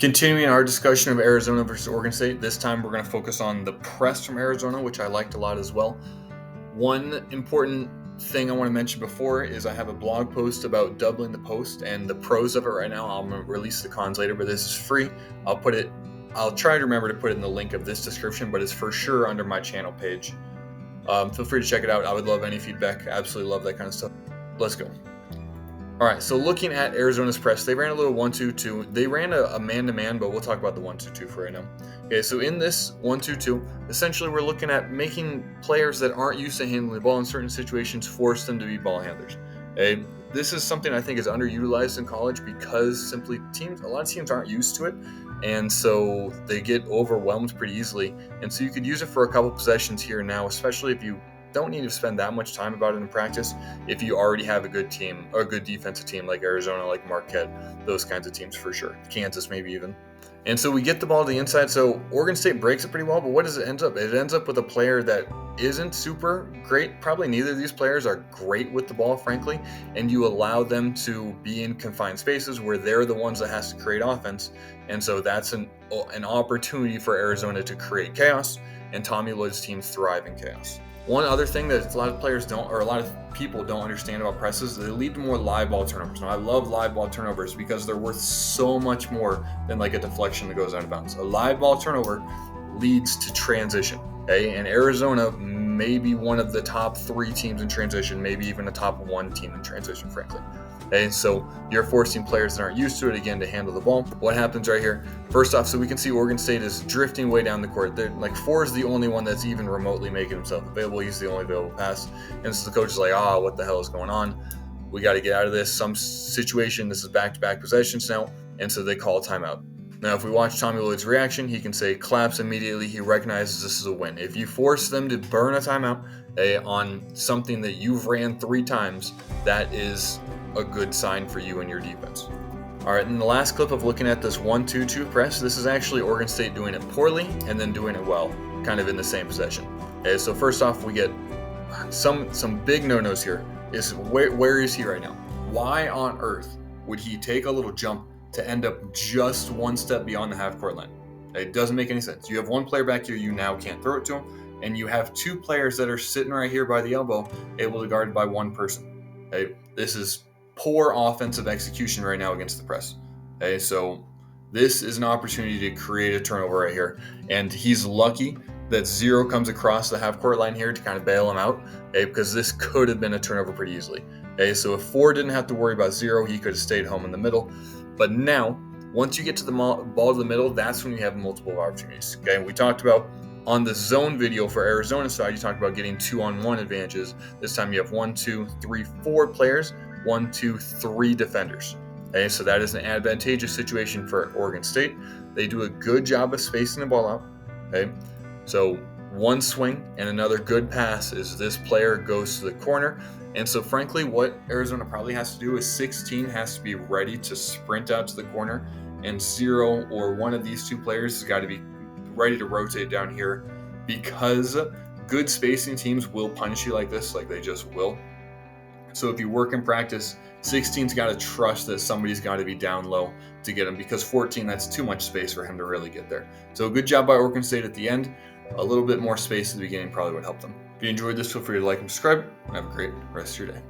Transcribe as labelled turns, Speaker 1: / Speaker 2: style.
Speaker 1: Continuing our discussion of Arizona versus Oregon State, this time we're going to focus on the press from Arizona, which I liked a lot as well. One important thing I want to mention before is I have a blog post about doubling the post and the pros of it right now. I'm going to release the cons later, but this is free. I'll try to remember to put it in the link of this description, but it's for sure under my channel page. Feel free to check it out. I would love any feedback. I absolutely love that kind of stuff. Let's go. All right, so looking at Arizona's press, they ran a little 1-2-2. They ran a man-to-man, but we'll talk about the 1-2-2 for right now. Okay, so in this 1-2-2, essentially we're looking at making players that aren't used to handling the ball in certain situations force them to be ball handlers. Okay, this is something I think is underutilized in college because simply a lot of teams aren't used to it, and so they get overwhelmed pretty easily. And so you could use it for a couple possessions here and now, especially if you don't need to spend that much time about it in practice if you already have a good team, or a good defensive team like Arizona, like Marquette, those kinds of teams for sure. Kansas maybe even. And so we get the ball to the inside. So Oregon State breaks it pretty well, but what does it end up? It ends up with a player that isn't super great. Probably neither of these players are great with the ball, frankly, and you allow them to be in confined spaces where they're the ones that has to create offense. And so that's an opportunity for Arizona to create chaos, and Tommy Lloyd's teams thrive in chaos. One other thing that a lot of players don't, or a lot of people don't understand about presses, they lead to more live ball turnovers. Now, I love live ball turnovers because they're worth so much more than like a deflection that goes out of bounds. A live ball turnover leads to transition, okay? And Arizona may be one of the top 3 teams in transition, maybe even a top 1 team in transition, frankly. Okay, so you're forcing players that aren't used to it, again, to handle the ball. What happens right here? First off, so we can see Oregon State is drifting way down the court. They're, like, 4 is the only one that's even remotely making himself available. He's the only available pass. And so the coach is like, what the hell is going on? We got to get out of this. Some situation, this is back-to-back possessions now, and so they call a timeout. Now, if we watch Tommy Lloyd's reaction, he can say claps immediately. He recognizes this is a win. If you force them to burn a timeout on something that you've ran 3 times, that is a good sign for you and your defense. All right, in the last clip of looking at this 1-2-2 press, this is actually Oregon State doing it poorly and then doing it well, kind of in the same possession. Okay, so first off, we get some big no-nos here. Is where is he right now? Why on earth would he take a little jump to end up just one step beyond the half-court line? It doesn't make any sense. You have one player back here, you now can't throw it to him, and you have 2 players that are sitting right here by the elbow, able to guard by one person. Okay, this is poor offensive execution right now against the press. Okay, so this is an opportunity to create a turnover right here, and he's lucky that 0 comes across the half-court line here to kind of bail him out, okay, because this could have been a turnover pretty easily. Okay, so if 4 didn't have to worry about 0, he could have stayed home in the middle. But now, once you get to the ball to the middle, that's when you have multiple opportunities. Okay, we talked about on the zone video for Arizona side, you talked about getting 2-on-1 advantages. This time you have 1, 2, 3, 4 players, 1, 2, 3 defenders. Okay, so that is an advantageous situation for Oregon State. They do a good job of spacing the ball out. Okay, so one swing and another good pass is this player goes to the corner. And so frankly, what Arizona probably has to do is 16 has to be ready to sprint out to the corner, and 0 or one of these 2 players has got to be ready to rotate down here, because good spacing teams will punish you like this, like they just will. So if you work in practice, 16's got to trust that somebody's got to be down low to get him, because 14, that's too much space for him to really get there. So good job by Oregon State at the end. A little bit more space at the beginning probably would help them. If you enjoyed this, feel free to like and subscribe, and have a great rest of your day.